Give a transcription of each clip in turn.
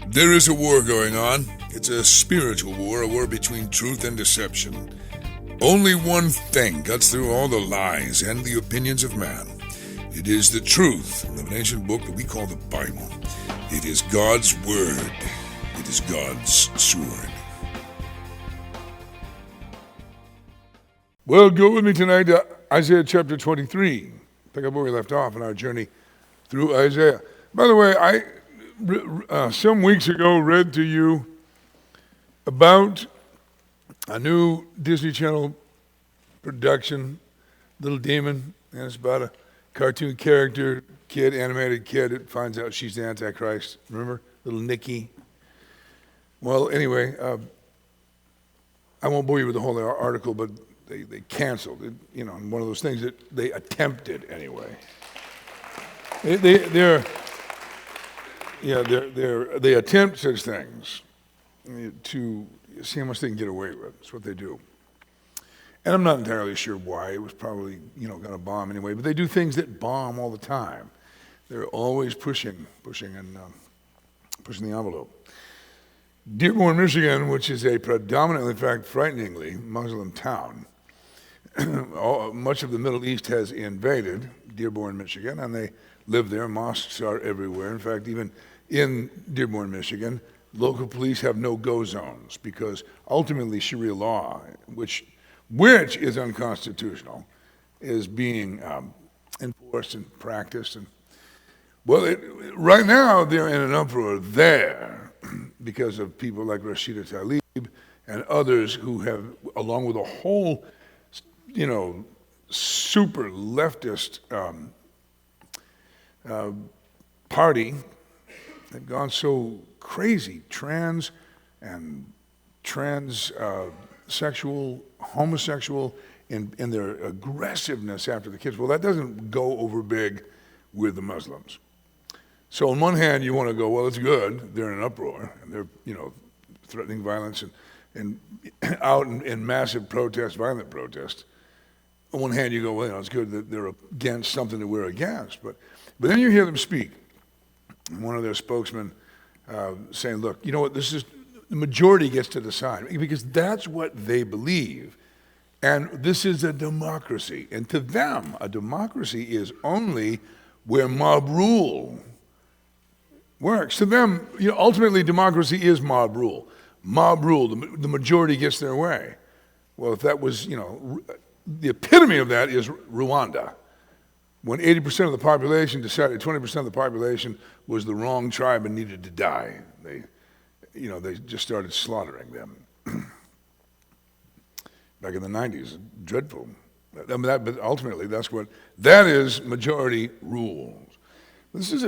There is a war going on. It's a spiritual war, a war between truth and deception. Only one thing cuts through all the lies and the opinions of man. It is the truth of an ancient book that we call the Bible. It is God's Word. It is God's sword. Well, go with me tonight to Isaiah chapter 23. Pick up where we left off in our journey through Isaiah. By the way, I some weeks ago read to you about a new Disney Channel production, Little Demon, and it's about a cartoon character, animated kid that finds out she's the Antichrist. Remember? Little Nicky. Well, anyway, I won't bore you with the whole article, but they canceled it, one of those things that they attempted anyway. They attempt such things to see how much they can get away with. That's what they do. And I'm not entirely sure why. It was probably, going to bomb anyway. But they do things that bomb all the time. They're always pushing the envelope. Dearborn, Michigan, which is a predominantly, in fact, frighteningly Muslim town, much of the Middle East has invaded Dearborn, Michigan, and they live there. Mosques are everywhere. In fact, even in Dearborn, Michigan, local police have no-go zones because ultimately Sharia law, which is unconstitutional, is being enforced and practiced. And right now they're in an uproar there because of people like Rashida Tlaib and others who have, along with a whole, super leftist party, have gone so crazy, trans and transsexual, homosexual, in their aggressiveness after the kids. Well, that doesn't go over big with the Muslims. So on one hand, you want to go, well, it's good. They're in an uproar, and they're, threatening violence and out in massive protests, violent protests. On one hand, you go, well, it's good that they're against something that we're against. But then you hear them speak. And one of their spokesmen saying, look, you know what, the majority gets to decide, because that's what they believe. And this is a democracy. And to them, a democracy is only where mob rule works. To them, ultimately democracy is mob rule. Mob rule, the majority gets their way. Well, if that was, the epitome of that is Rwanda. When 80% of the population decided 20% of the population was the wrong tribe and needed to die, they just started slaughtering them. Back in the 90s, dreadful. But ultimately, that is majority rule. This is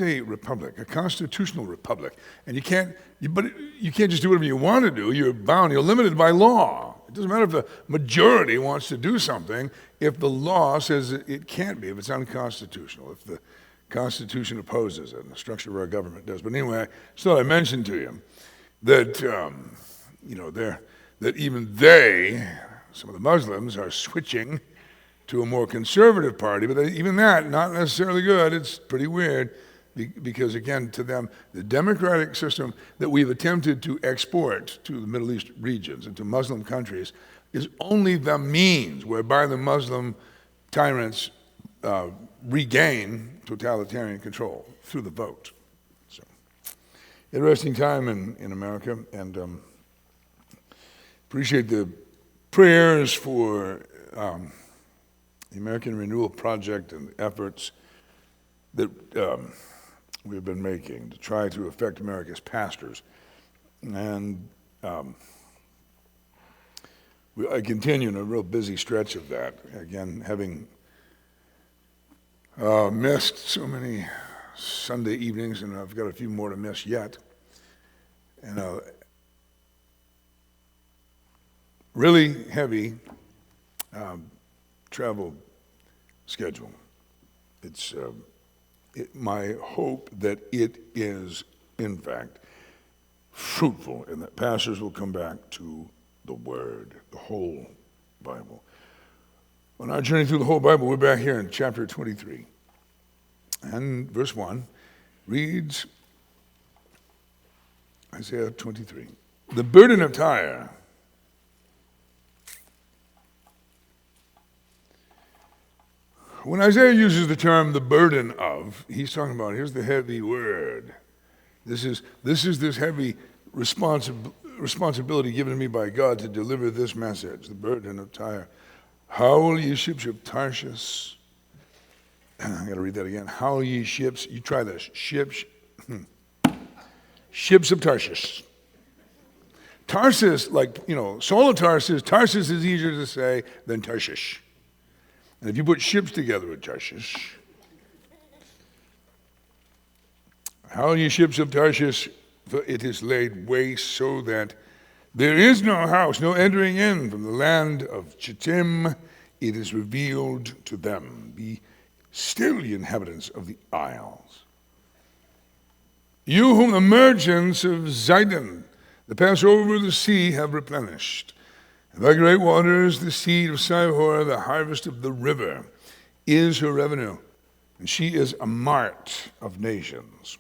a republic, a constitutional republic, and you can't just do whatever you want to do. You're limited by law. It doesn't matter if the majority wants to do something if the law says it can't be, if it's unconstitutional, if the Constitution opposes it, and the structure of our government does. But anyway, so I mentioned to you that that even some of the Muslims, are switching to a more conservative party, but even that, not necessarily good. It's pretty weird because, again, to them, the democratic system that we've attempted to export to the Middle East regions and to Muslim countries is only the means whereby the Muslim tyrants regain totalitarian control through the vote. So, interesting time in America, and appreciate the prayers for the American Renewal Project and the efforts that we've been making to try to affect America's pastors. And I continue in a real busy stretch of that. Again, having missed so many Sunday evenings, and I've got a few more to miss yet. And really heavy travel schedule. It's my hope that it is, in fact, fruitful and that pastors will come back to the Word, the whole Bible. On our journey through the whole Bible, we're back here in chapter 23. And verse 1 reads, Isaiah 23. The burden of Tyre. When Isaiah uses the term the burden of, he's talking about, here's the heavy word. This is this heavy responsibility given to me by God to deliver this message, the burden of Tyre. Howl, ye ships of Tarshish. I got to read that again. Howl, ye ships. You try this. Ships of Tarshish. Tarsus, like, Saul of Tarsus. Tarsus is easier to say than Tarshish. And if you put ships together with Tarshish, howl, ye ships of Tarshish, for it is laid waste, so that there is no house, no entering in from the land of Chittim. It is revealed to them. Be still, ye inhabitants of the isles. You whom the merchants of Zidon, that pass over the sea, have replenished. And by great waters, the seed of Sihor, the harvest of the river, is her revenue, and she is a mart of nations.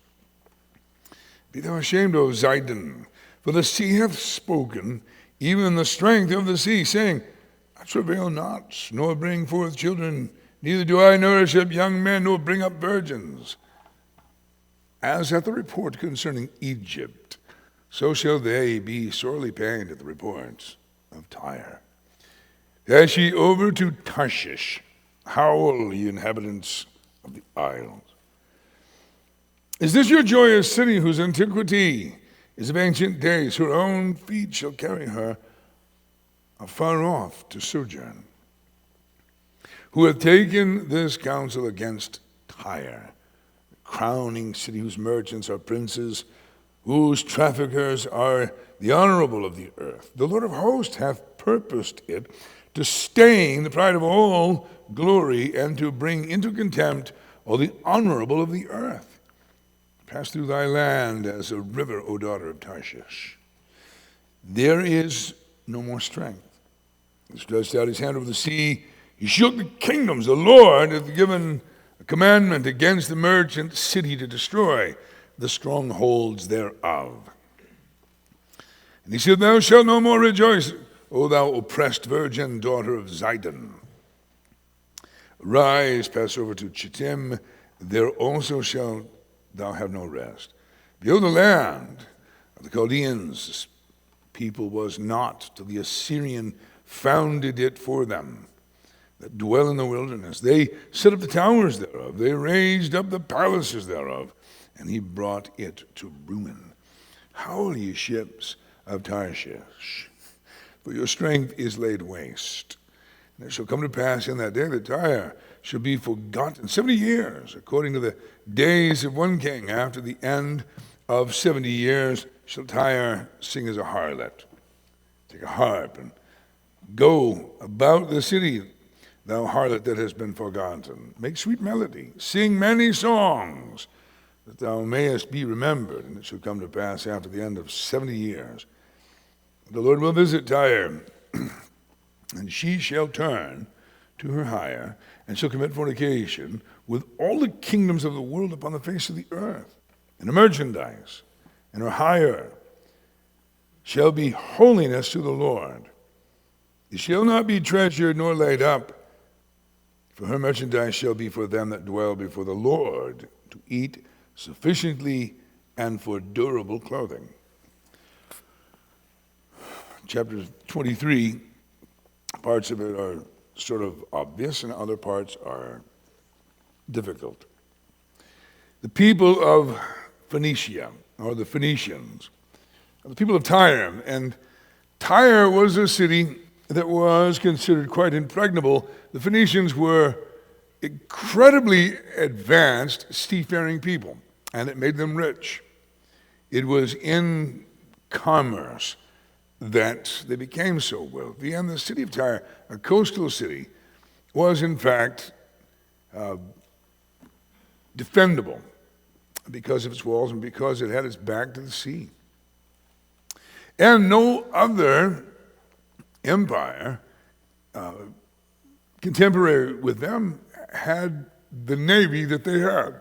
Be thou ashamed, O Zidon, for the sea hath spoken, even the strength of the sea, saying, I travail not, nor bring forth children, neither do I nourish up young men, nor bring up virgins. As at the report concerning Egypt, so shall they be sorely pained at the reports of Tyre. Dash ye over to Tarshish, howl, ye inhabitants of the isles. Is this your joyous city, whose antiquity is of ancient days? Her own feet shall carry her afar off to sojourn. Who hath taken this counsel against Tyre, the crowning city, whose merchants are princes, whose traffickers are the honorable of the earth? The Lord of hosts hath purposed it to stain the pride of all glory, and to bring into contempt all the honorable of the earth. Pass through thy land as a river, O daughter of Tarshish. There is no more strength. He stretched out his hand over the sea. He shook the kingdoms. The Lord hath given a commandment against the merchant city to destroy the strongholds thereof. And he said, Thou shalt no more rejoice, O thou oppressed virgin, daughter of Zidon. Rise, pass over to Chittim. There also shalt thou have no rest. Behold, the land of the Chaldeans, this people was not till the Assyrian founded it for them that dwell in the wilderness. They set up the towers thereof. They raised up the palaces thereof, and he brought it to ruin. Howl, ye ships of Tarshish, for your strength is laid waste. And it shall come to pass in that day that Tyre shall be forgotten 70 years, according to the days of one king. After the end of 70 years shall Tyre sing as a harlot. Take a harp and go about the city, thou harlot that has been forgotten. Make sweet melody, sing many songs, that thou mayest be remembered. And it shall come to pass after the end of 70 years, the Lord will visit Tyre, and she shall turn to her hire, and shall commit fornication with all the kingdoms of the world upon the face of the earth. And her merchandise and her hire shall be holiness to the Lord. It shall not be treasured nor laid up, for her merchandise shall be for them that dwell before the Lord, to eat sufficiently and for durable clothing. Chapter 23, parts of it are sort of obvious, and other parts are difficult. The people of Phoenicia, or the Phoenicians, the people of Tyre, and Tyre was a city that was considered quite impregnable. The Phoenicians were incredibly advanced, seafaring people, and it made them rich. It was in commerce that they became so wealthy, and the city of Tyre, a coastal city, was in fact defendable because of its walls and because it had its back to the sea. And no other empire contemporary with them had the navy that they had.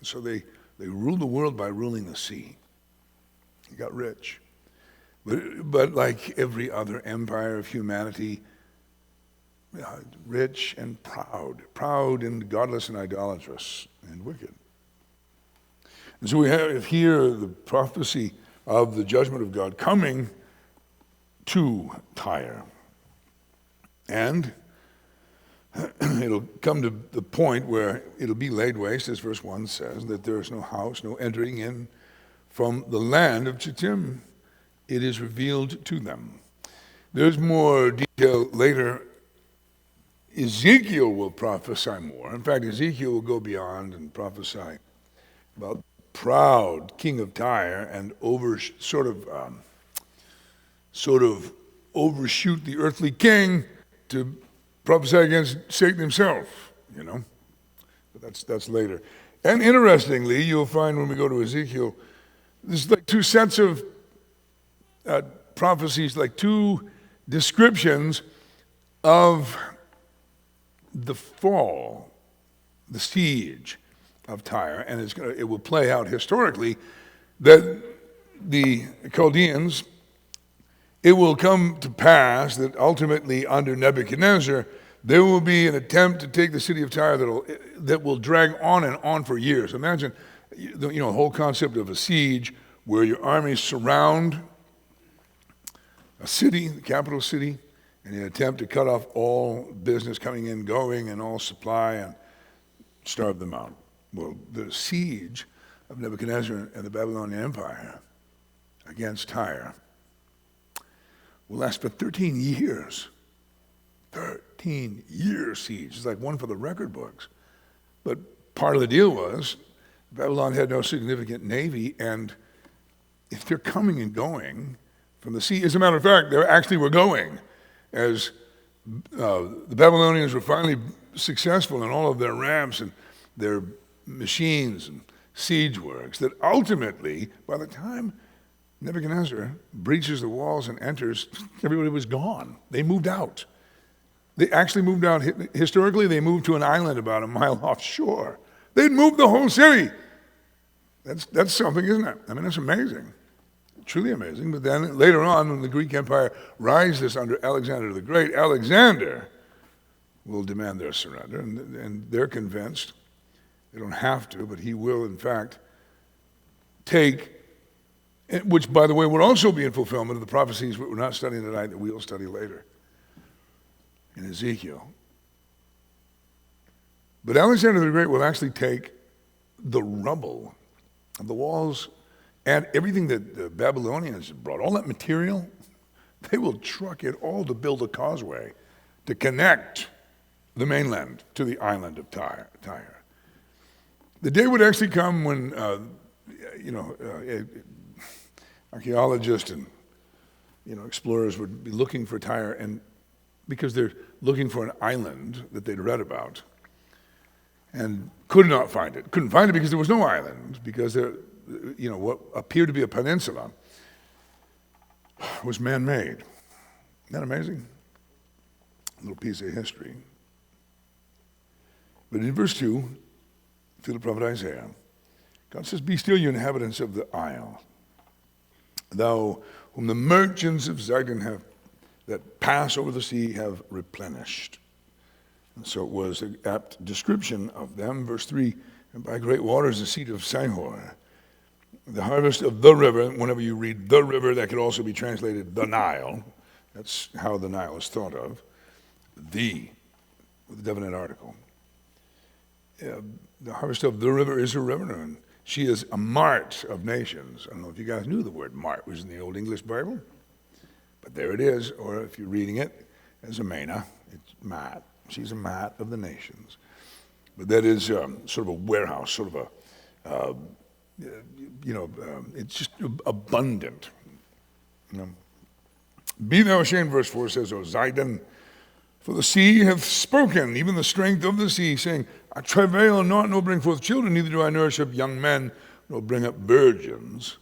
So they ruled the world by ruling the sea. He got rich. But like every other empire of humanity, rich and proud and godless and idolatrous and wicked. And so we have here the prophecy of the judgment of God coming to Tyre. And it'll come to the point where it'll be laid waste, as verse 1 says, that there is no house, no entering in from the land of Chittim. It is revealed to them. There's more detail later. Ezekiel will prophesy more. In fact, Ezekiel will go beyond and prophesy about proud king of Tyre and sort of overshoot the earthly king to prophesy against Satan himself, But that's later. And interestingly, you'll find when we go to Ezekiel, there's like two sets of prophecies, like two descriptions of the fall, the siege of Tyre, and it will play out historically that the Chaldeans, it will come to pass that ultimately under Nebuchadnezzar, there will be an attempt to take the city of Tyre that will drag on and on for years. Imagine, the whole concept of a siege where your armies surround a city, the capital city, and you attempt to cut off all business coming in, going, and all supply and starve them out. Well, the siege of Nebuchadnezzar and the Babylonian Empire against Tyre will last for 13 years. 13-year siege. It's like one for the record books. But part of the deal was Babylon had no significant navy, and if they're coming and going from the sea, as a matter of fact, they actually were going, as the Babylonians were finally successful in all of their ramps and their machines and siege works, that ultimately, by the time Nebuchadnezzar breaches the walls and enters, everybody was gone. They moved out. They actually moved out. Historically, they moved to an island about a mile offshore. They'd moved the whole city. That's something, isn't it? I mean, that's amazing. Truly amazing. But then later on, when the Greek Empire rises under Alexander the Great, Alexander will demand their surrender, and they're convinced. They don't have to, but he will, in fact, take, which, by the way, would also be in fulfillment of the prophecies we're not studying tonight that we'll study later in Ezekiel. But Alexander the Great will actually take the rubble of the walls and everything that the Babylonians brought, all that material, they will truck it all to build a causeway to connect the mainland to the island of Tyre. The day would actually come when, archaeologists and, explorers would be looking for Tyre, and because they're looking for an island that they'd read about, and could not find it. Couldn't find it because there was no island, because there, what appeared to be a peninsula was man-made. Isn't that amazing? A little piece of history. But in verse 2, through the prophet Isaiah, God says, "Be still, you inhabitants of the isle, thou whom the merchants of Zidon that pass over the sea have replenished." And so it was an apt description of them. Verse 3, "And by great waters the seat of Sihor, the harvest of the river." Whenever you read the river, that could also be translated the Nile. That's how the Nile is thought of. The, with a definite article. The harvest of the river is a river, and she is a mart of nations. I don't know if you guys knew the word mart was in the Old English Bible, but there it is. Or if you're reading it as a Mena, it's mat. She's a mat of the nations. But that is sort of a warehouse, sort of a, it's just abundant. "Be thou ashamed," verse 4 says, "O Zidon, for the sea hath spoken, even the strength of the sea, saying, I travail not, nor bring forth children, neither do I nourish up young men, nor bring up virgins.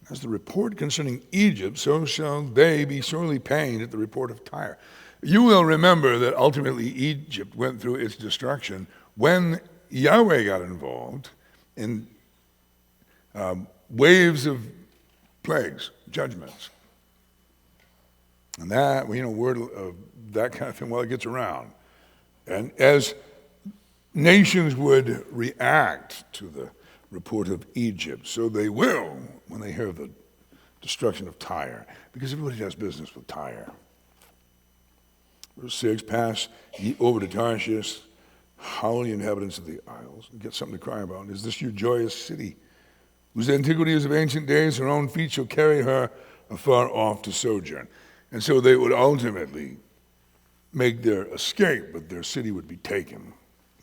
As the report concerning Egypt, so shall they be sorely pained at the report of Tyre." You will remember that ultimately Egypt went through its destruction when Yahweh got involved in waves of plagues, judgments. And that, word of that kind of thing, well, it gets around. And as nations would react to the report of Egypt, so they will when they hear the destruction of Tyre, because everybody does business with Tyre. Verse 6, pass ye over to Tarshish, howl ye inhabitants of the isles, and get something to cry about. Is this your joyous city, whose antiquity is of ancient days? Her own feet shall carry her afar off to sojourn. And so they would ultimately make their escape, but their city would be taken,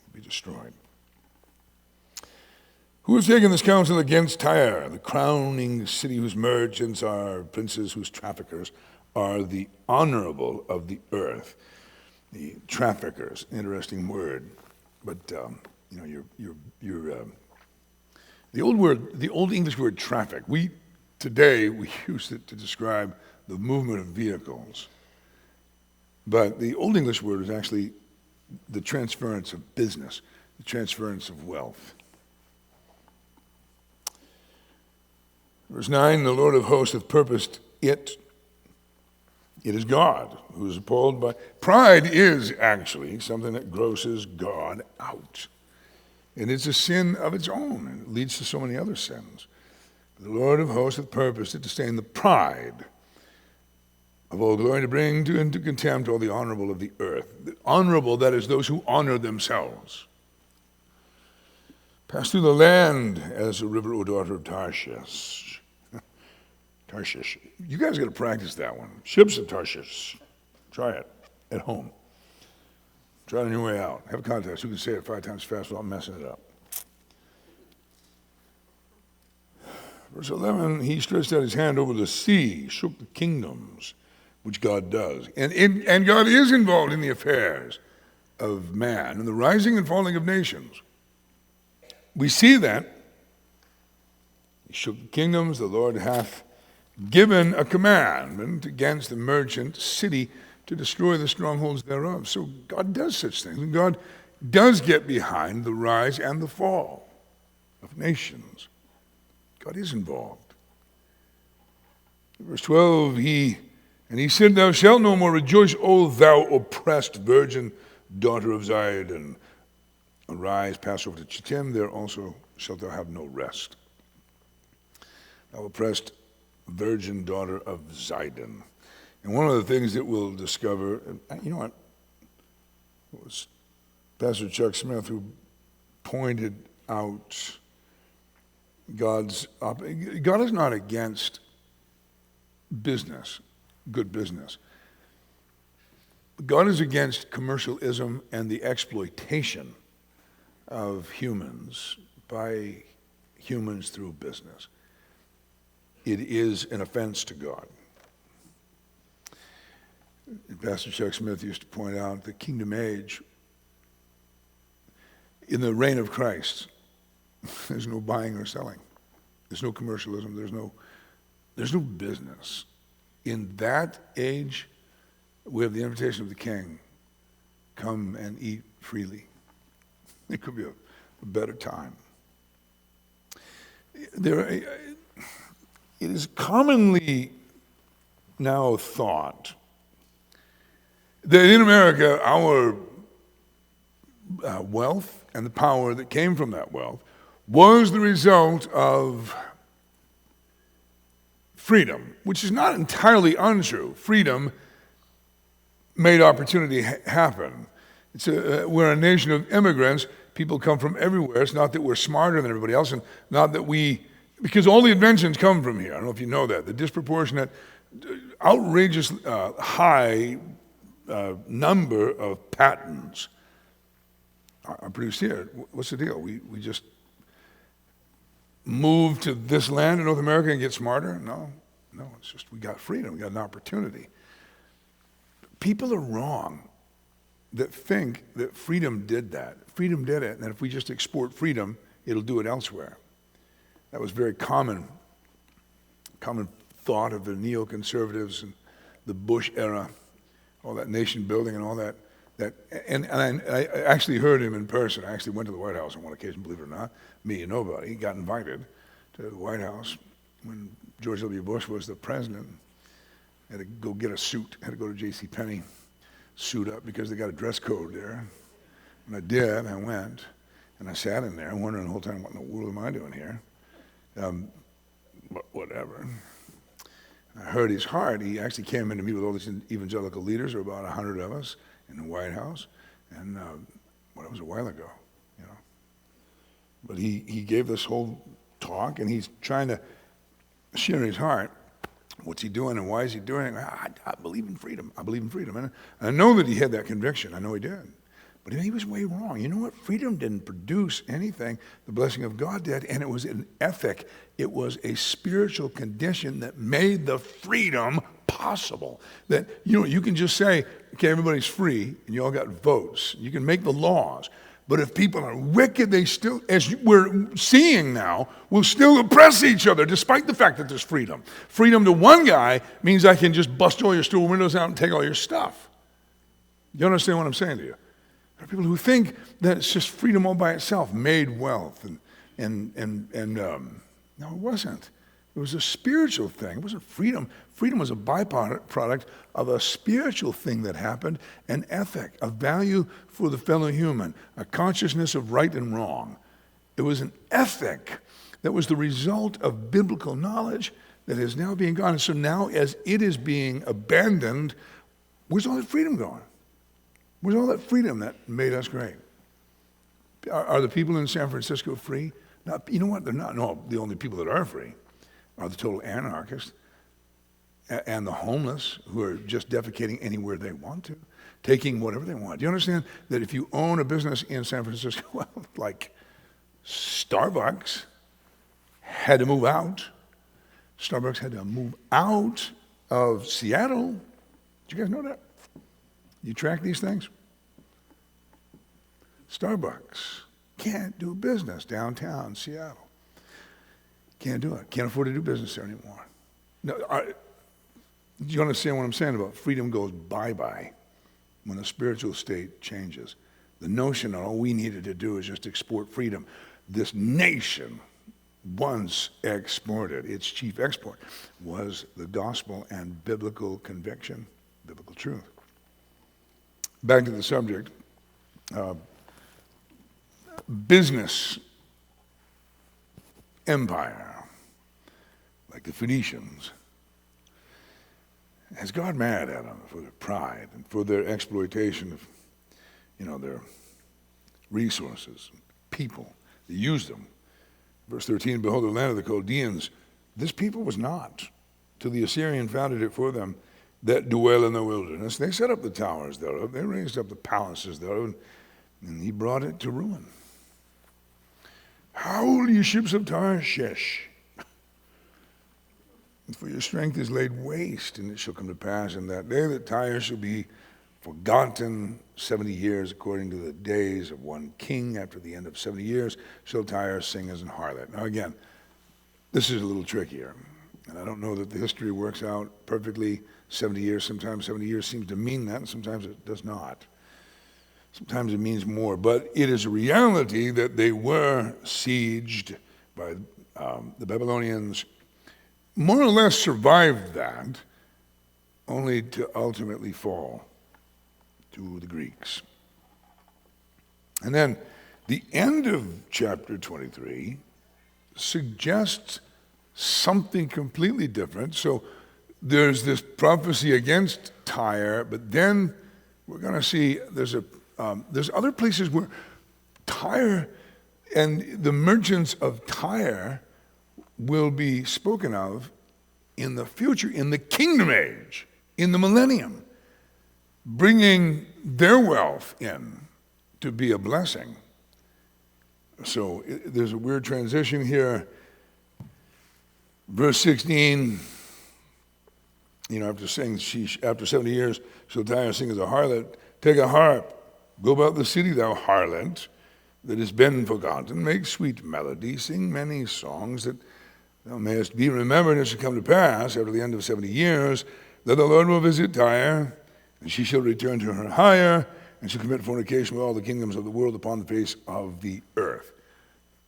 would be destroyed. Who has taken this counsel against Tyre, the crowning city whose merchants are princes, whose traffickers are the honorable of the earth? The traffickers, interesting word, but the old English word traffic. Today we use it to describe the movement of vehicles, but the old English word is actually the transference of business, the transference of wealth. Verse 9, the Lord of hosts hath purposed it. It is God who is appalled by. Pride is actually something that grosses God out. And it's a sin of its own, and it leads to so many other sins. The Lord of hosts hath purposed it to stain the pride of all glory, to bring into contempt all the honorable of the earth. The honorable, that is, those who honor themselves. Pass through the land as a river, O daughter of Tarshish. Tarshish. You guys got to practice that one. Ships of Tarshish. Try it at home. Try it on your way out. Have a contest. Who can say it 5 times fast without messing it up? Verse 11, he stretched out his hand over the sea, shook the kingdoms, which God does. And God is involved in the affairs of man and the rising and falling of nations. We see that. He shook the kingdoms, the Lord hath given a commandment against the merchant city to destroy the strongholds thereof. So God does such things, and God does get behind the rise and the fall of nations. God is involved. Verse 12, he said, thou shalt no more rejoice, O thou oppressed virgin, daughter of Zidon. Arise, pass over to Chittim, there also shalt thou have no rest. Thou oppressed virgin, daughter of Zidon. And one of the things that we'll discover, you know what, it was Pastor Chuck Smith who pointed out God is not against business, good business. God is against commercialism and the exploitation of humans by humans through business. It is an offense to God. Pastor Chuck Smith used to point out the kingdom age, in the reign of Christ, there's no buying or selling. There's no commercialism. There's no business. In that age, we have the invitation of the King. Come and eat freely. It could be a better time. It is commonly now thought that in America, our wealth and the power that came from that wealth was the result of freedom, which is not entirely untrue. Freedom made opportunity happen. We're a nation of immigrants. People come from everywhere. It's not that we're smarter than everybody else, and not that because all the inventions come from here. I don't know if you know that. The disproportionate, outrageous high number of patents are produced here. What's the deal? We just move to this land in North America and get smarter? No, it's just we got freedom, we got an opportunity. People are wrong that think that freedom did that. Freedom did it, and that if we just export freedom, it'll do it elsewhere. That was very common thought of the neoconservatives and the Bush era, all that nation building and all that. And I actually heard him in person. I actually went to the White House on one occasion, believe it or not. Me and nobody got invited to the White House when George W. Bush was the president. I had to go get a suit. I had to go to J.C. Penney, suit up because they got a dress code there. And I did. I went, and I sat in there wondering the whole time, what in the world am I doing here? But whatever. I heard his heart. He actually came in to meet with all these evangelical leaders, or about 100 of us, in the White House. And well, it was a while ago, you know. But he gave this whole talk, and he's trying to share his heart. What's he doing, and why is he doing it? I believe in freedom. I believe in freedom. And I know that he had that conviction. I know he did. But he was way wrong. You know what? Freedom didn't produce anything. The blessing of God did, and it was an ethic. It was a spiritual condition that made the freedom possible. That, you know, you can just say, okay, everybody's free, and you all got votes. You can make the laws. But if people are wicked, they still, as we're seeing now, will still oppress each other, despite the fact that there's freedom. Freedom to one guy means I can just bust all your store windows out and take all your stuff. You understand what I'm saying to you? There are people who think that it's just freedom all by itself, made wealth, and no, it wasn't. It was a spiritual thing. It wasn't freedom. Freedom was a byproduct of a spiritual thing that happened, an ethic, a value for the fellow human, a consciousness of right and wrong. It was an ethic that was the result of biblical knowledge that is now being gone. And so now, as it is being abandoned, where's all that freedom going? Where's all that freedom that made us great? Are the people in San Francisco free? Not, you know what? They're not. No, the only people that are free are the total anarchists and the homeless who are just defecating anywhere they want to, taking whatever they want. Do you understand that if you own a business in San Francisco, well, like Starbucks had to move out. Starbucks had to move out of Seattle. Did you guys know that? You track these things? Starbucks can't do business downtown Seattle. Can't do it. Can't afford to do business there anymore. No, do you understand what I'm saying about freedom goes bye-bye when the spiritual state changes? The notion that all we needed to do is just export freedom. This nation once exported, its chief export was the gospel and biblical conviction, biblical truth. Back to the subject, business empire, like the Phoenicians, has God mad at them for their pride and for their exploitation of, you know, their resources, people. They used them. Verse 13, behold, the land of the Chaldeans, this people was not, till the Assyrian founded it for them, that dwell in the wilderness. They set up the towers thereof, they raised up the palaces thereof, and he brought it to ruin. Howl, ye ships of Tarshish, for your strength is laid waste, and it shall come to pass in that day that Tyre shall be forgotten 70 years, according to the days of one king. After the end of 70 years shall Tyre sing as an harlot. Now again, this is a little trickier, and I don't know that the history works out perfectly. 70 years, sometimes 70 years seems to mean that, and sometimes it does not. Sometimes it means more, but it is a reality that they were sieged by the Babylonians, more or less survived that, only to ultimately fall to the Greeks. And then the end of chapter 23 suggests something completely different. So there's this prophecy against Tyre, but then we're going to see there's other places where Tyre and the merchants of Tyre will be spoken of in the future, in the kingdom age, in the millennium, bringing their wealth in to be a blessing. So there's a weird transition here. Verse 16, you know, after 70 years, shall Tyre sing as a harlot. Take a harp, go about the city, thou harlot, that has been forgotten. Make sweet melody, sing many songs, that thou mayest be remembered. And it shall come to pass, after the end of 70 years, that the Lord will visit Tyre, and she shall return to her hire, and shall commit fornication with all the kingdoms of the world upon the face of the earth.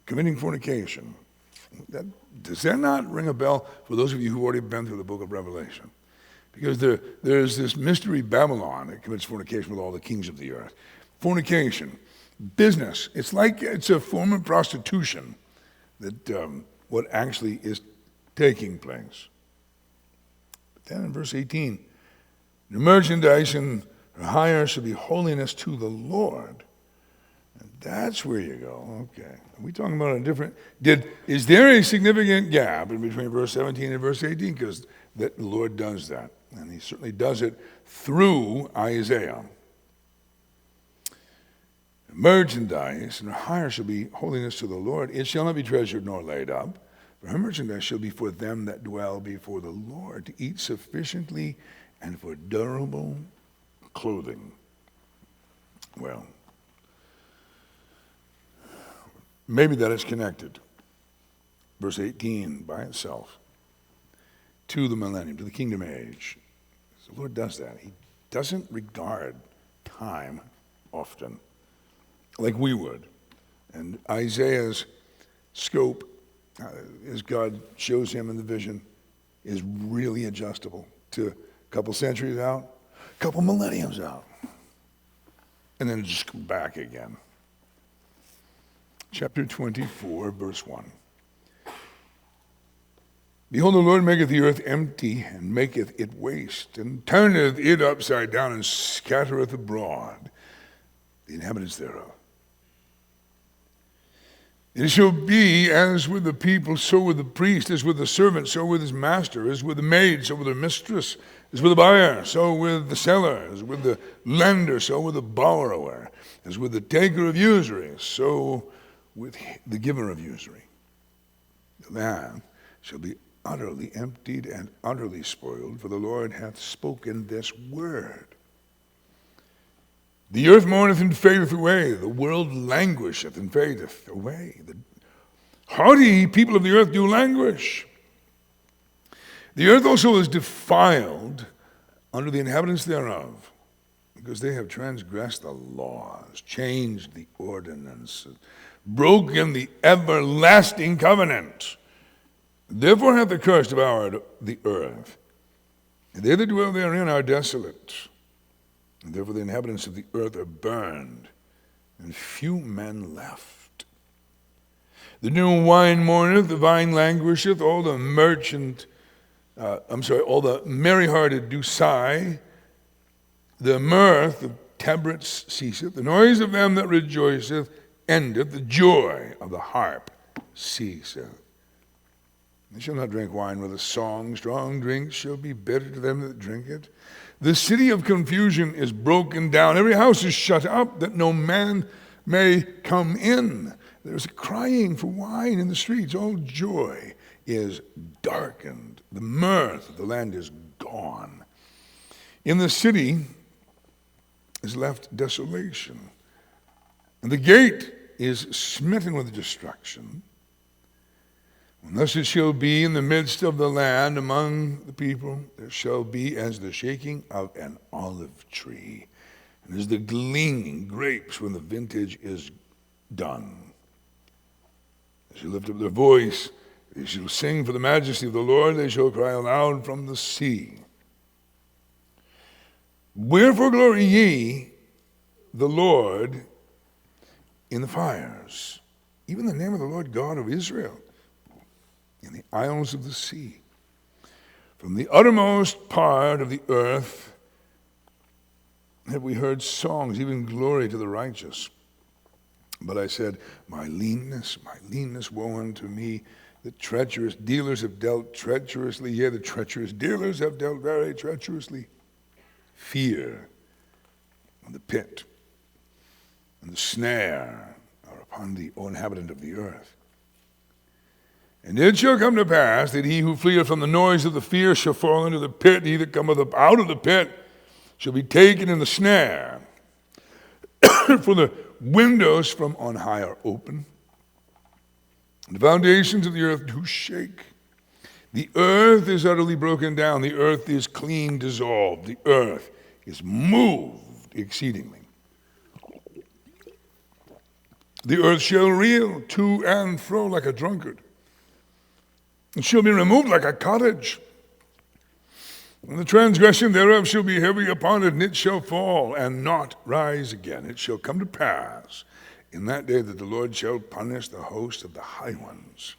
Committing fornication. Does that not ring a bell for those of you who've already been through the book of Revelation? Because there's this mystery Babylon that commits fornication with all the kings of the earth. Fornication, business. It's a form of prostitution that what actually is taking place. But then in verse 18, your merchandise and hire shall be holiness to the Lord. And that's where you go. Okay. Are we talking about a different... Is there a significant gap in between verse 17 and verse 18? Because the Lord does that. And he certainly does it through Isaiah. Merchandise and hire shall be holiness to the Lord. It shall not be treasured nor laid up. For her merchandise shall be for them that dwell before the Lord, to eat sufficiently and for durable clothing. Well, maybe that is connected, verse 18 by itself, to the millennium, to the kingdom age. The Lord does that. He doesn't regard time often like we would. And Isaiah's scope, as God shows him in the vision, is really adjustable to a couple centuries out, a couple millenniums out, and then just come back again. Chapter 24, verse 1. Behold, the Lord maketh the earth empty, and maketh it waste, and turneth it upside down, and scattereth abroad the inhabitants thereof. It shall be as with the people, so with the priest, as with the servant, so with his master, as with the maid, so with her mistress, as with the buyer, so with the seller, as with the lender, so with the borrower, as with the taker of usury, so with the giver of usury. The land shall be utterly emptied and utterly spoiled, for the Lord hath spoken this word. The earth mourneth and fadeth away, the world languisheth and fadeth away. The haughty people of the earth do languish. The earth also is defiled under the inhabitants thereof, because they have transgressed the laws, changed the ordinances, broken the everlasting covenant. Therefore hath the curse devoured the earth, and they that dwell therein are desolate. And therefore the inhabitants of the earth are burned, and few men left. The new wine mourneth, the vine languisheth, all the merry-hearted do sigh. The mirth of tabrets ceaseth, the noise of them that rejoiceth endeth, the joy of the harp ceaseth. They shall not drink wine with a song, strong drink shall be bitter to them that drink it. The city of confusion is broken down, every house is shut up, that no man may come in. There's a crying for wine in the streets, all joy is darkened. The mirth of the land is gone. In the city is left desolation, and the gate is smitten with destruction. And thus it shall be in the midst of the land among the people, there shall be as the shaking of an olive tree, and as the gleaning grapes when the vintage is done. They shall lift up their voice, they shall sing for the majesty of the Lord, they shall cry aloud from the sea. Wherefore glory ye the Lord in the fires, even the name of the Lord God of Israel, in the isles of the sea. From the uttermost part of the earth have we heard songs, even glory to the righteous. But I said, my leanness, woe unto me. The treacherous dealers have dealt treacherously. Yea, the treacherous dealers have dealt very treacherously. Fear and the pit and the snare are upon thee, O inhabitant of the earth. And it shall come to pass that he who fleeth from the noise of the fear shall fall into the pit, and he that cometh up out of the pit shall be taken in the snare. For the windows from on high are open, and the foundations of the earth do shake. The earth is utterly broken down, the earth is clean dissolved, the earth is moved exceedingly. The earth shall reel to and fro like a drunkard. It shall be removed like a cottage. And the transgression thereof shall be heavy upon it, and it shall fall and not rise again. It shall come to pass in that day that the Lord shall punish the host of the high ones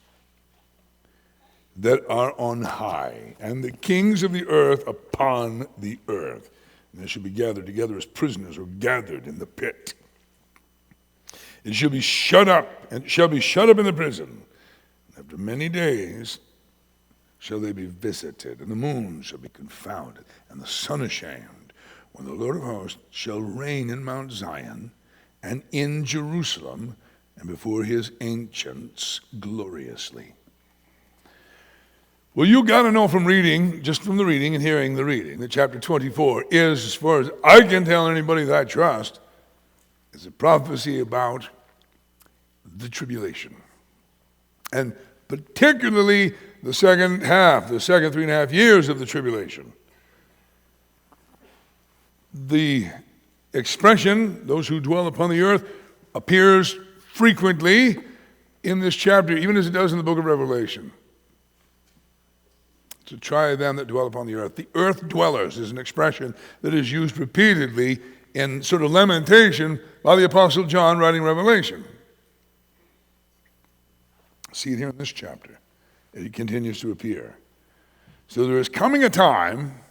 that are on high, and the kings of the earth upon the earth. And they shall be gathered together as prisoners, or gathered in the pit. It shall be shut up, and shall be shut up in the prison. After many days shall they be visited, and the moon shall be confounded, and the sun ashamed, when the Lord of hosts shall reign in Mount Zion, and in Jerusalem, and before his ancients gloriously. Well, you got to know from reading, just from the reading and hearing the reading, that chapter 24 is, as far as I can tell anybody that I trust, is a prophecy about the tribulation. And particularly the second half, the second 3.5 years of the tribulation. The expression, those who dwell upon the earth, appears frequently in this chapter, even as it does in the book of Revelation. To try them that dwell upon the earth. The earth dwellers is an expression that is used repeatedly in sort of lamentation by the Apostle John writing Revelation. See it here in this chapter. It continues to appear. So there is coming a time,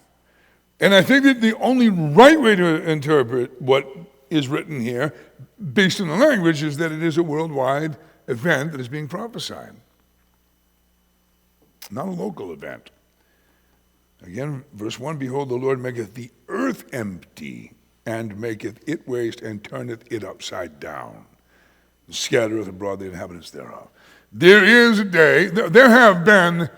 and I think that the only right way to interpret what is written here, based on the language, is that it is a worldwide event that is being prophesied. Not a local event. Again, verse 1, behold, the Lord maketh the earth empty, and maketh it waste, and turneth it upside down, and scattereth abroad the inhabitants thereof. There is a day, there have been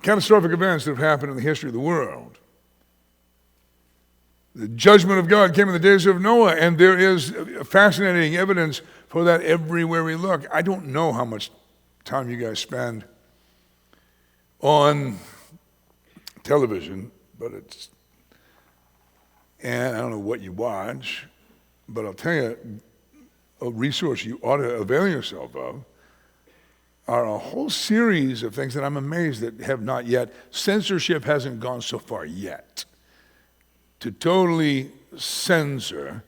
catastrophic events that have happened in the history of the world. The judgment of God came in the days of Noah, and there is fascinating evidence for that everywhere we look. I don't know how much time you guys spend on television, and I don't know what you watch, but I'll tell you, a resource you ought to avail yourself of are a whole series of things that I'm amazed that have not yet, censorship hasn't gone so far yet, to totally censor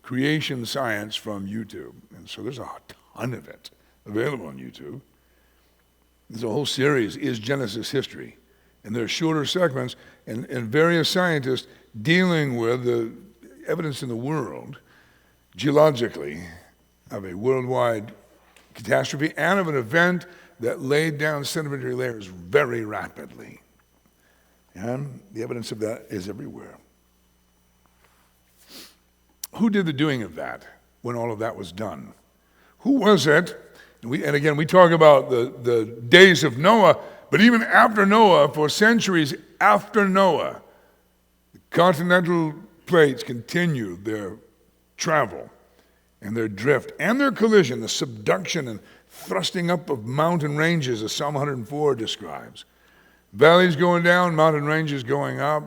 creation science from YouTube. And so there's a ton of it available on YouTube. There's a whole series, Is Genesis History? And there are shorter segments, and various scientists dealing with the evidence in the world, geologically, of a worldwide catastrophe and of an event that laid down sedimentary layers very rapidly. And the evidence of that is everywhere. Who did the doing of that when all of that was done? Who was it? And again, we talk about the days of Noah, but even after Noah, for centuries after Noah, the continental plates continued their travel and their drift and their collision, the subduction and thrusting up of mountain ranges, as Psalm 104 describes. Valleys going down, mountain ranges going up.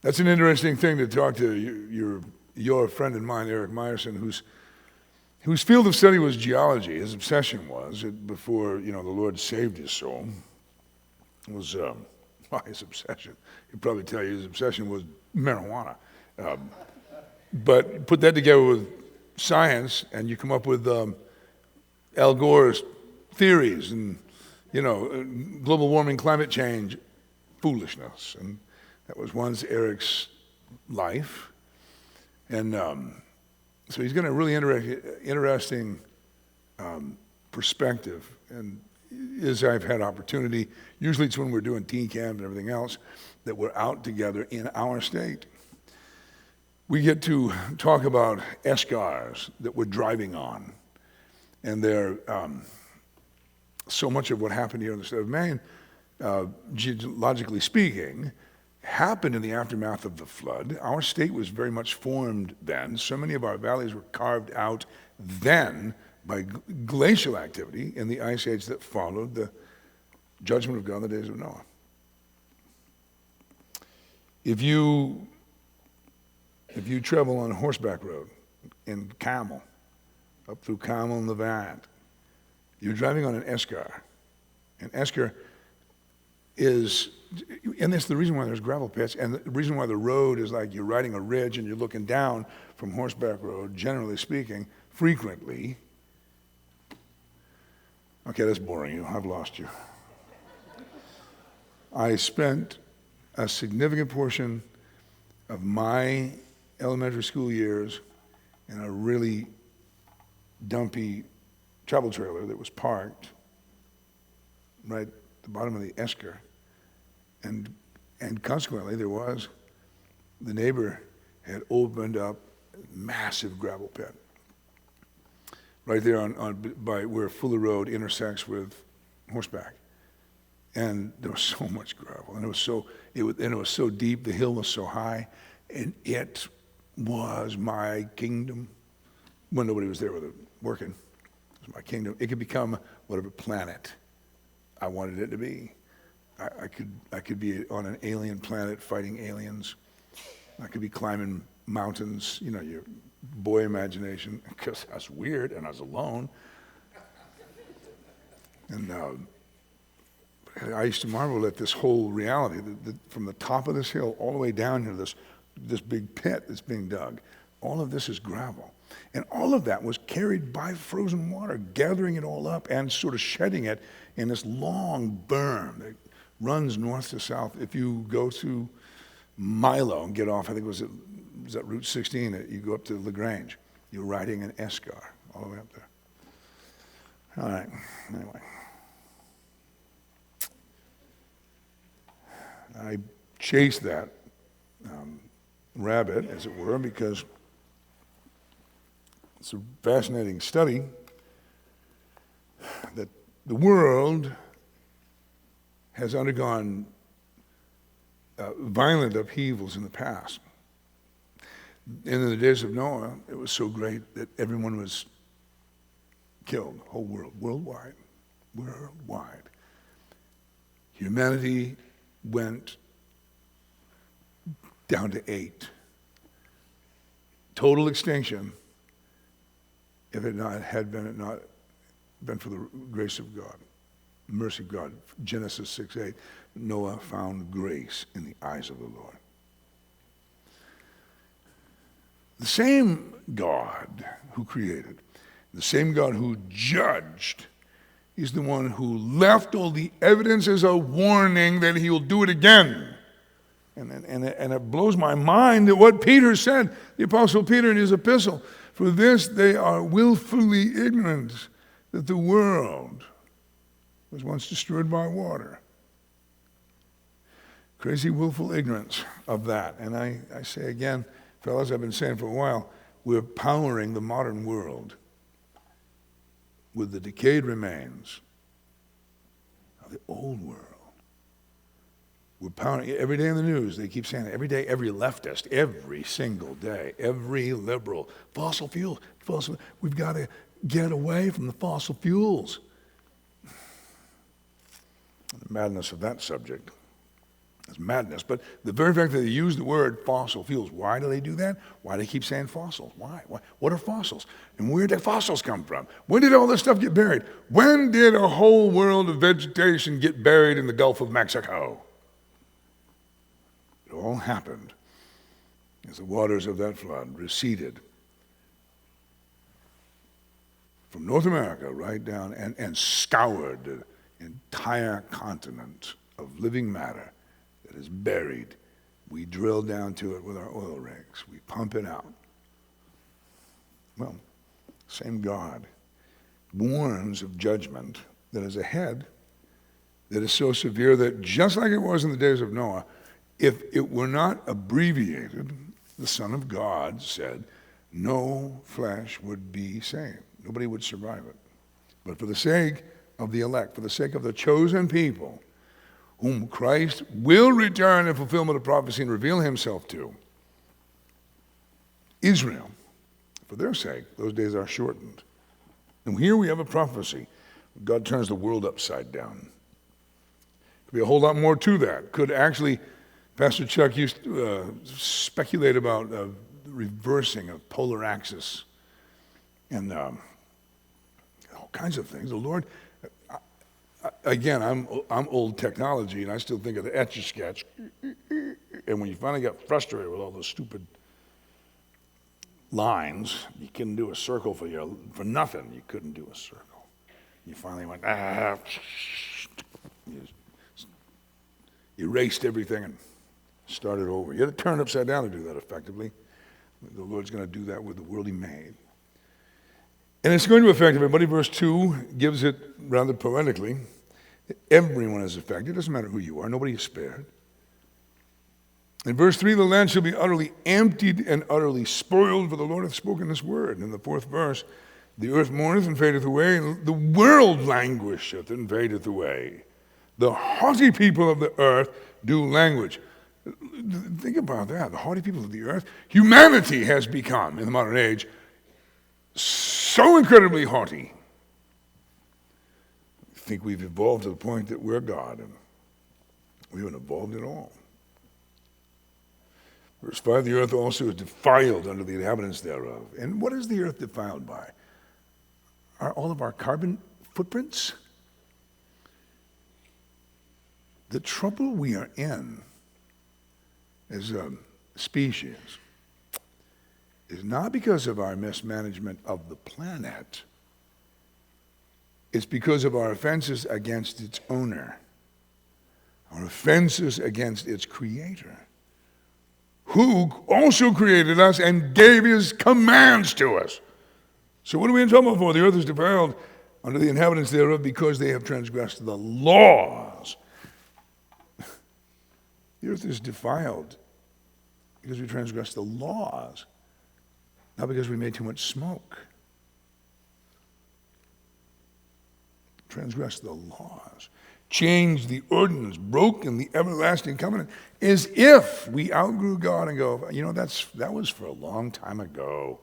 That's an interesting thing to talk to your friend and mine, Eric Meyerson, whose field of study was geology. His obsession was, before the Lord saved his soul, was his obsession. He'd probably tell you his obsession was marijuana. But put that together with science, and you come up with Al Gore's theories and global warming, climate change, foolishness. And that was once Eric's life. And so he's got a really interesting perspective. And as I've had opportunity, usually it's when we're doing teen camp and everything else, that we're out together in our state. We get to talk about escars that we're driving on. And they're so much of what happened here in the state of Maine, geologically speaking, happened in the aftermath of the flood. Our state was very much formed then. So many of our valleys were carved out then by glacial activity in the ice age that followed the judgment of God in the days of Noah. If you travel on horseback road in camel up through Carmel and Levant. You're driving on an eschar. An eschar is, and that's the reason why there's gravel pits, and the reason why the road is like you're riding a ridge and you're looking down from Horseback Road, generally speaking, frequently. Okay, that's boring you. I've lost you. I spent a significant portion of my elementary school years in a really dumpy travel trailer that was parked right at the bottom of the eschar. And consequently, the neighbor had opened up a massive gravel pit right there by where Fuller Road intersects with Horseback. And there was so much gravel, and it was so deep, the hill was so high, and it was my kingdom. When nobody was there with it working, it was my kingdom. It could become whatever planet I wanted it to be. I could be on an alien planet fighting aliens. I could be climbing mountains, your boy imagination, because I was weird and I was alone. And I used to marvel at this whole reality, from the top of this hill all the way down here, this big pit that's being dug. All of this is gravel. And all of that was carried by frozen water, gathering it all up and sort of shedding it in this long berm that runs north to south. If you go to Milo and get off, I think it was at Route 16, you go up to LaGrange, you're riding an eschar all the way up there. All right, anyway. I chased that rabbit, as it were, because it's a fascinating study that the world has undergone violent upheavals in the past. In the days of Noah, it was so great that everyone was killed, whole world, worldwide. Humanity went down to 8. Total extinction, if it had not been for the grace of God, mercy of God. Genesis 6:8, Noah found grace in the eyes of the Lord. The same God who created, the same God who judged, he's the one who left all the evidence as a warning that he will do it again. And it blows my mind that what Peter said, the Apostle Peter in his epistle, for this they are willfully ignorant that the world was once destroyed by water. Crazy willful ignorance of that. And I say again, fellas, I've been saying for a while, we're powering the modern world with the decayed remains of the old world. We're powering every day in the news. They keep saying it every day, every leftist, every single day, every liberal. Fossil fuels. We've got to get away from the fossil fuels. The madness of that subject is madness. But the very fact that they use the word fossil fuels, why do they do that? Why do they keep saying fossils? Why? What are fossils? And where did fossils come from? When did all this stuff get buried? When did a whole world of vegetation get buried in the Gulf of Mexico? It all happened as the waters of that flood receded from North America right down and scoured the entire continent of living matter that is buried. We drill down to it with our oil rigs. We pump it out. Well, same God warns of judgment that is ahead, that is so severe that just like it was in the days of Noah, if it were not abbreviated, the Son of God said, no flesh would be saved. Nobody would survive it. But for the sake of the elect, for the sake of the chosen people, whom Christ will return in fulfillment of prophecy and reveal himself to, Israel, for their sake, those days are shortened. And here we have a prophecy. God turns the world upside down. Could be a whole lot more to that. Could actually, Pastor Chuck used to speculate about reversing a polar axis and all kinds of things. The Lord, again, I'm old technology, and I still think of the Etch-a-Sketch. And when you finally got frustrated with all those stupid lines, you couldn't do a circle for nothing. You couldn't do a circle. You finally went, you erased everything and started over. You had to turn upside down to do that effectively. The Lord's going to do that with the world he made. And it's going to affect everybody. Verse 2 gives it rather poetically. Everyone is affected. It doesn't matter who you are. Nobody is spared. In verse 3, the land shall be utterly emptied and utterly spoiled, for the Lord hath spoken this word. In the 4th verse, the earth mourneth and fadeth away, and the world languisheth and fadeth away. The haughty people of the earth do language. Think about that, the haughty people of the earth. Humanity has become, in the modern age, so incredibly haughty. I think we've evolved to the point that we're God, and we haven't evolved at all. Verse 5, the earth also is defiled under the inhabitants thereof. And what is the earth defiled by? Are all of our carbon footprints? The trouble we are in as a species is not because of our mismanagement of the planet. It's because of our offenses against its owner, our offenses against its creator, who also created us and gave his commands to us. So what are we in trouble for? The earth is defiled under the inhabitants thereof because they have transgressed the laws. The earth is defiled because we transgressed the laws, not because we made too much smoke. Transgressed the laws, changed the ordinance, broken the everlasting covenant, as if we outgrew God and go, you know, that was for a long time ago.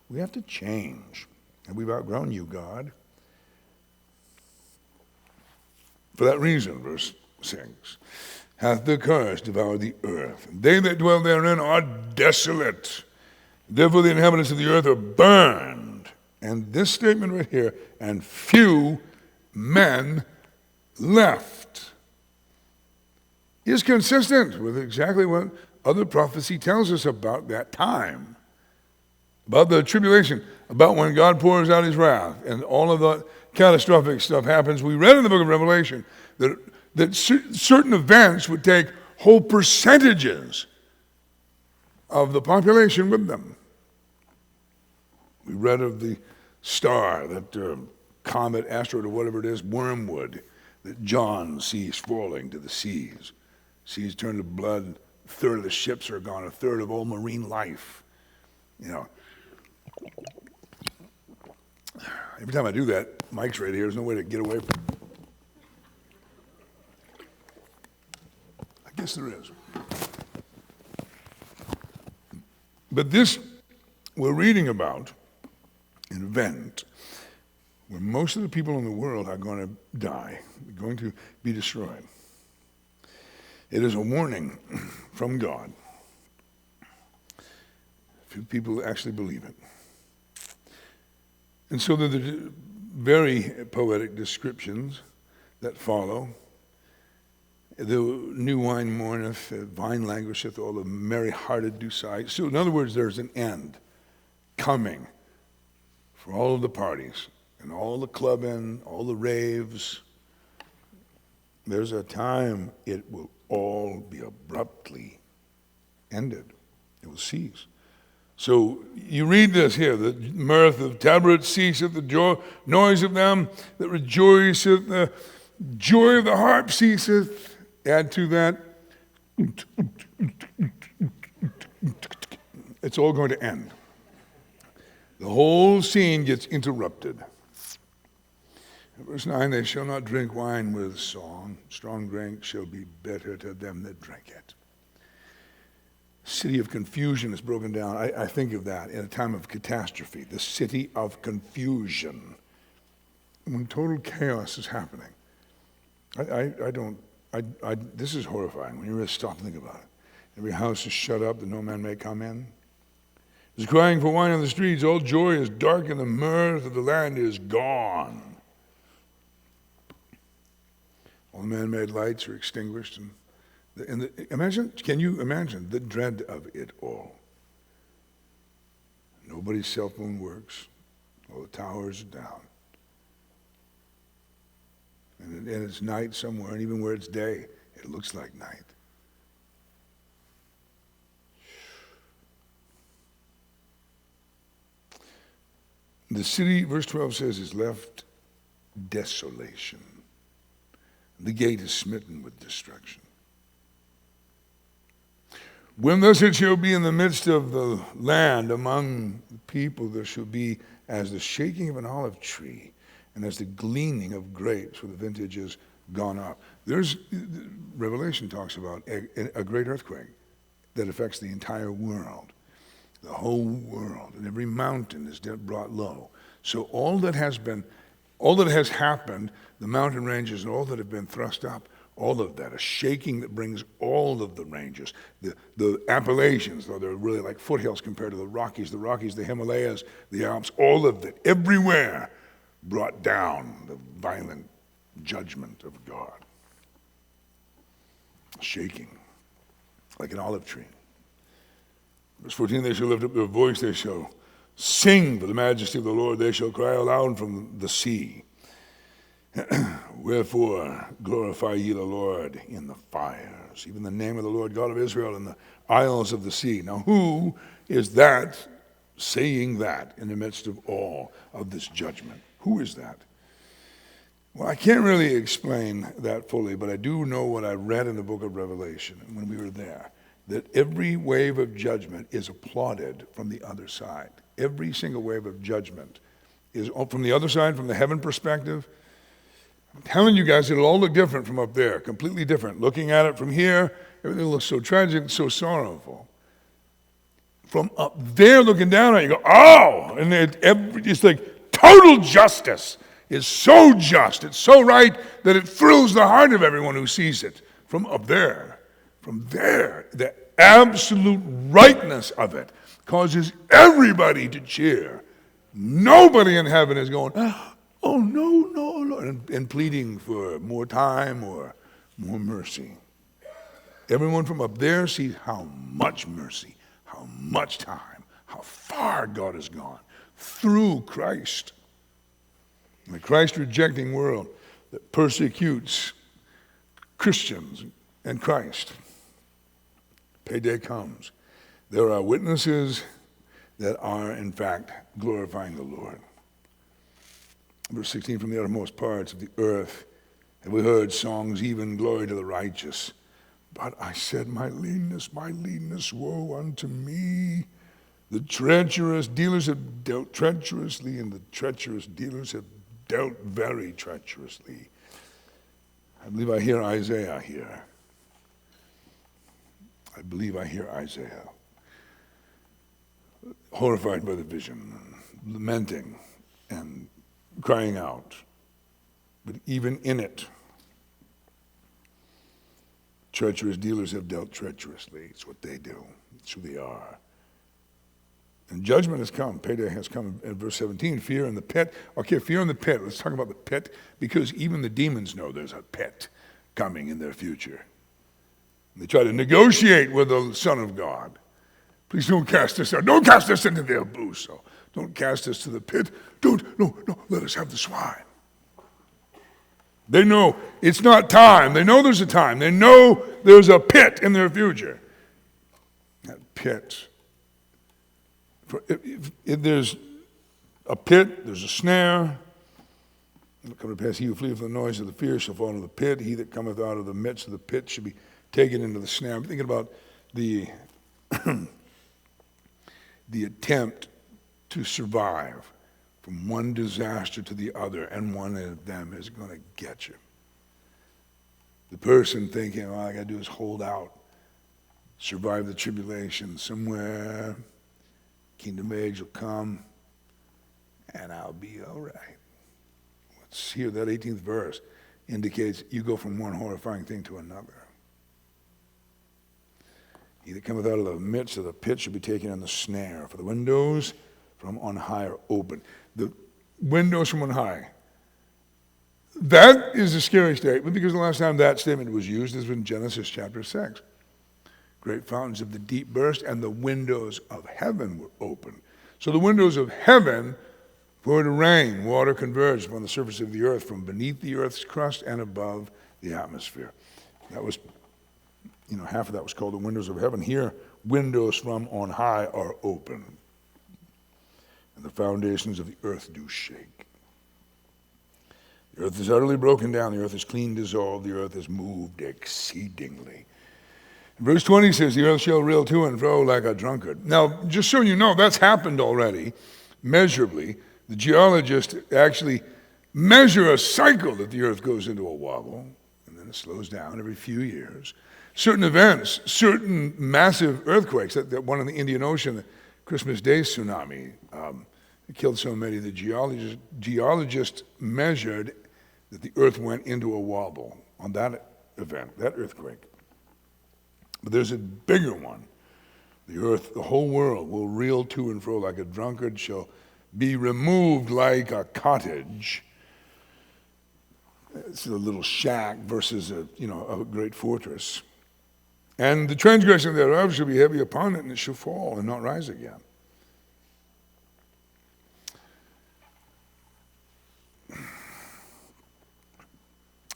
We have to change. And we've outgrown you, God. For that reason, verse 6, hath the curse devoured the earth, and they that dwell therein are desolate. Therefore the inhabitants of the earth are burned. And this statement right here, and few men left, is consistent with exactly what other prophecy tells us about that time, about the tribulation, about when God pours out his wrath and all of the catastrophic stuff happens. We read in the book of Revelation that certain events would take whole percentages of the population with them. We read of the star, that comet, asteroid, or whatever it is, wormwood, that John sees falling to the seas. Seas turn to blood, a third of the ships are gone, a third of all marine life. You know, every time I do that, Mike's right here, there's no way to get away from it. I guess there is. But this we're reading about, an event where most of the people in the world are going to die, going to be destroyed. It is a warning from God. Few people actually believe it. And so there are the very poetic descriptions that follow. The new wine mourneth, vine languisheth, all the merry-hearted do sigh. So in other words, there's an end coming for all of the parties and all the clubbing, all the raves. There's a time it will all be abruptly ended. It will cease. So you read this here, the mirth of tabrets ceaseth, the noise of them that rejoiceth, the joy of the harp ceaseth. Add to that, it's all going to end. The whole scene gets interrupted. Verse 9, they shall not drink wine with song. Strong drink shall be better to them that drink it. City of confusion is broken down. I think of that in a time of catastrophe. The city of confusion. When total chaos is happening. This is horrifying when you really stop and think about it. Every house is shut up that no man may come in. There's crying for wine on the streets. All joy is dark and the mirth of the land is gone. man-made lights are extinguished. Can you imagine the dread of it all? Nobody's cell phone works. All the towers are down. And it's night somewhere, and even where it's day, it looks like night. The city, verse 12 says, is left desolation. The gate is smitten with destruction. When thus it shall be in the midst of the land among the people, there shall be as the shaking of an olive tree and as the gleaning of grapes when the vintage is gone up. Revelation talks about a great earthquake that affects the entire world, the whole world, and every mountain is brought low. So all that has happened, the mountain ranges and all that have been thrust up, all of that, a shaking that brings all of the ranges. The Appalachians, though they're really like foothills compared to the Rockies, the Himalayas, the Alps, all of it, everywhere brought down the violent judgment of God. Shaking, like an olive tree. Verse 14, they shall lift up their voice, they shall sing for the majesty of the Lord, they shall cry aloud from the sea. Wherefore glorify ye the Lord in the fires, even the name of the Lord God of Israel in the isles of the sea. Now who is that saying that in the midst of all of this judgment? Who is that? Well, I can't really explain that fully, but I do know what I read in the book of Revelation when we were there, that every wave of judgment is applauded from the other side. Every single wave of judgment is from the other side, from the heaven perspective. I'm telling you guys, it'll all look different from up there, completely different. Looking at it from here, everything looks so tragic, so sorrowful. From up there looking down at it, you go, oh! And it's like total justice. It's so just, it's so right that it thrills the heart of everyone who sees it. From up there, the absolute rightness of it causes everybody to cheer. Nobody in heaven is going, oh, no, Lord, and pleading for more time or more mercy. Everyone from up there sees how much mercy, how much time, how far God has gone through Christ. The Christ-rejecting world that persecutes Christians and Christ. Payday comes. There are witnesses that are, in fact, glorifying the Lord. Verse 16, from the uttermost parts of the earth have we heard songs, even glory to the righteous. But I said, my leanness, woe unto me. The treacherous dealers have dealt treacherously, and the treacherous dealers have dealt very treacherously. I believe I hear Isaiah here. I believe I hear Isaiah, horrified by the vision, lamenting and crying out. But even in it, treacherous dealers have dealt treacherously. It's what they do. It's who they are. And judgment has come. Payday has come in verse 17. Fear in the pit. Okay, fear in the pit. Let's talk about the pit, because even the demons know there's a pit coming in their future. They try to negotiate with the Son of God. Please don't cast us out. Don't cast us into the abuso. Don't cast us to the pit. No, let us have the swine. They know it's not time. They know there's a time. They know there's a pit in their future. That pit. If there's a pit, there's a snare. It'll come to pass, he who fleeth from the noise of the fear shall fall into the pit. He that cometh out of the midst of the pit shall be taken into the snare. I'm thinking about the attempt to survive from one disaster to the other, and one of them is going to get you. The person thinking, all I got to do is hold out, survive the tribulation somewhere, kingdom age will come, and I'll be all right. Let's hear that 18th verse indicates you go from one horrifying thing to another. He that cometh out of the midst of the pit shall be taken in the snare, for the windows from on high are open. The windows from on high. That is a scary statement because the last time that statement was used is in Genesis chapter 6. Great fountains of the deep burst and the windows of heaven were opened. So the windows of heaven poured rain, water converged upon the surface of the earth from beneath the earth's crust and above the atmosphere. That was, half of that was called the windows of heaven. Here, windows from on high are open, and the foundations of the earth do shake. The earth is utterly broken down, the earth is clean dissolved, the earth is moved exceedingly. Verse 20 says, the earth shall reel to and fro like a drunkard. Now, just so you know, that's happened already, measurably. The geologists actually measure a cycle that the earth goes into a wobble, and then it slows down every few years. Certain events, certain massive earthquakes, that one in the Indian Ocean, the Christmas Day tsunami, it killed so many, the geologists measured that the earth went into a wobble on that event, that earthquake. But there's a bigger one. The earth, the whole world will reel to and fro like a drunkard, shall be removed like a cottage. It's a little shack versus a great fortress. And the transgression thereof shall be heavy upon it, and it shall fall and not rise again.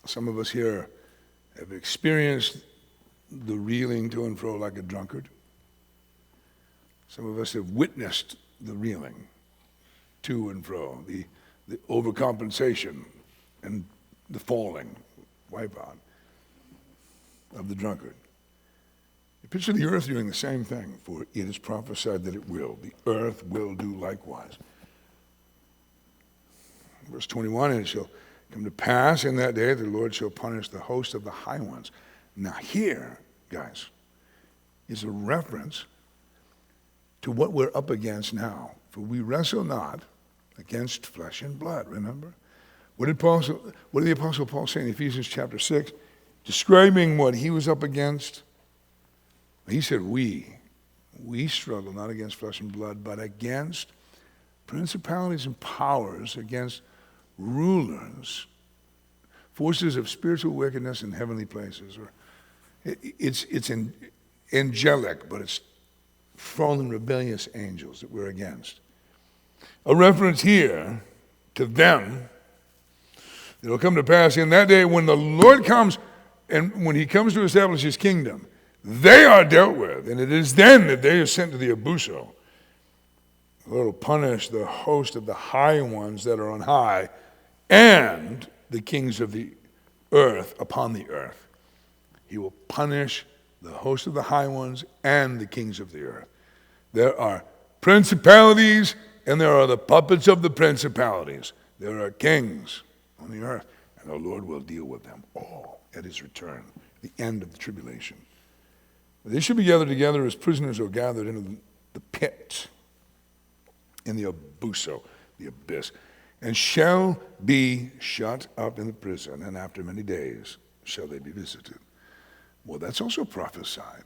Some of us here have experienced the reeling to and fro like a drunkard. Some of us have witnessed the reeling to and fro, the overcompensation and the falling, wipeout of the drunkard. You picture the earth doing the same thing, for it is prophesied that it will. The earth will do likewise. Verse 21, and it shall come to pass in that day that the Lord shall punish the host of the high ones. Now here, guys, is a reference to what we're up against now. For we wrestle not against flesh and blood, remember? What did the Apostle Paul say in Ephesians chapter 6? Describing what he was up against, he said, we struggle not against flesh and blood, but against principalities and powers, against rulers, forces of spiritual wickedness in heavenly places. Or it's angelic, but it's fallen rebellious angels that we're against. A reference here to them. It'll come to pass in that day when the Lord comes, and when he comes to establish his kingdom, they are dealt with, and it is then that they are sent to the abuso. The Lord will punish the host of the high ones that are on high, and the kings of the earth upon the earth. He will punish the host of the high ones and the kings of the earth. There are principalities, and there are the puppets of the principalities. There are kings on the earth, and the Lord will deal with them all at his return, the end of the tribulation. They shall be gathered together as prisoners are gathered into the pit, in the abuso, the abyss, and shall be shut up in the prison, and after many days shall they be visited. Well, that's also prophesied,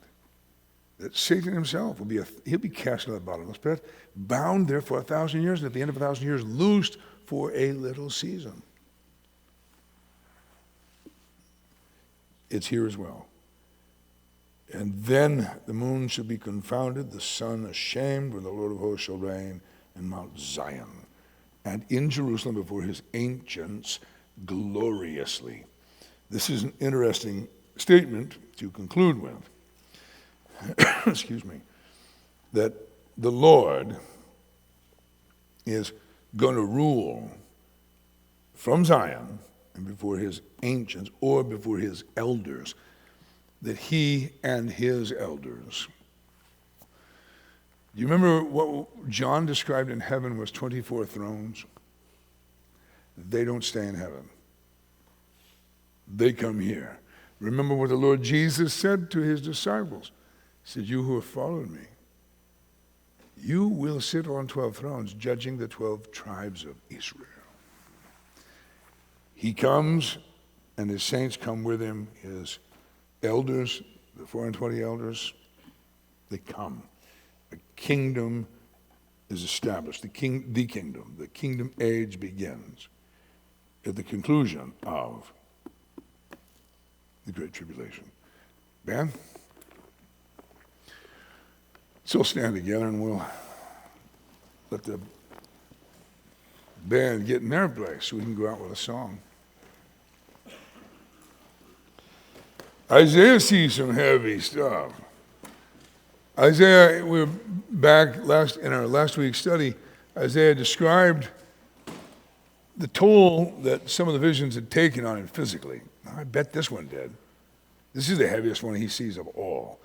that Satan himself he'll be cast into the bottomless pit, bound there for 1,000 years, and at the end of 1,000 years, loosed for a little season. It's here as well. And then the moon shall be confounded, the sun ashamed, when the Lord of hosts shall reign in Mount Zion, and in Jerusalem before his ancients gloriously. This is an interesting statement to conclude with. Excuse me. That the Lord is going to rule from Zion and before his ancients or before his elders, that he and his elders. Do you remember what John described in heaven was 24 thrones? They don't stay in heaven. They come here. Remember what the Lord Jesus said to his disciples. He said, you who have followed me, you will sit on 12 thrones, judging the 12 tribes of Israel. He comes, and his saints come with him, his elders, the 420 elders, they come. A kingdom is established. The kingdom age begins. at the conclusion of the Great Tribulation. Ben? So stand together and we'll let the band get in their place so we can go out with a song. Isaiah sees some heavy stuff. Isaiah, we're back in our last week's study, Isaiah described the toll that some of the visions had taken on him physically. I bet this one did. This is the heaviest one he sees of all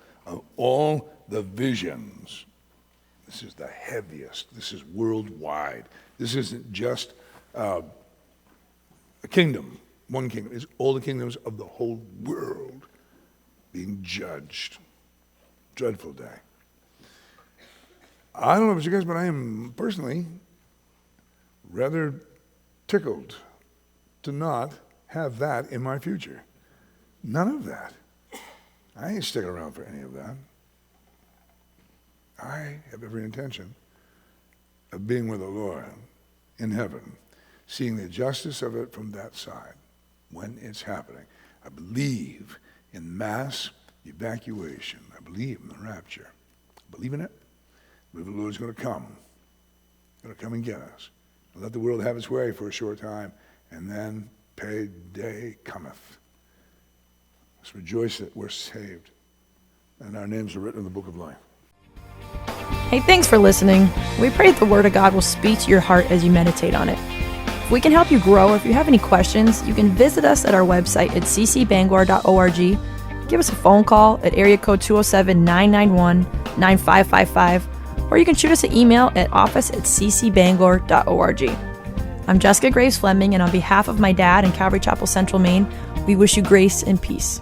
the visions. This is the heaviest. This is worldwide. This isn't just a kingdom, one kingdom. It's all the kingdoms of the whole world being judged. Dreadful day. I don't know about you guys, but I am personally rather tickled to not have that in my future. None of that. I ain't sticking around for any of that. I have every intention of being with the Lord in heaven, seeing the justice of it from that side when it's happening. I believe in mass evacuation. I believe in the rapture. I believe in it. I believe the Lord's going to come. He's going to come and get us. Let the world have its way for a short time, and then payday cometh. Let's rejoice that we're saved, and our names are written in the book of life. Hey, thanks for listening. We pray that the Word of God will speak to your heart as you meditate on it. If we can help you grow, or if you have any questions, you can visit us at our website at ccbangor.org. Give us a phone call at area code 207-991-9555, or you can shoot us an email at office@ccbangor.org. I'm Jessica Graves Fleming, and on behalf of my dad and Calvary Chapel Central, Maine, we wish you grace and peace.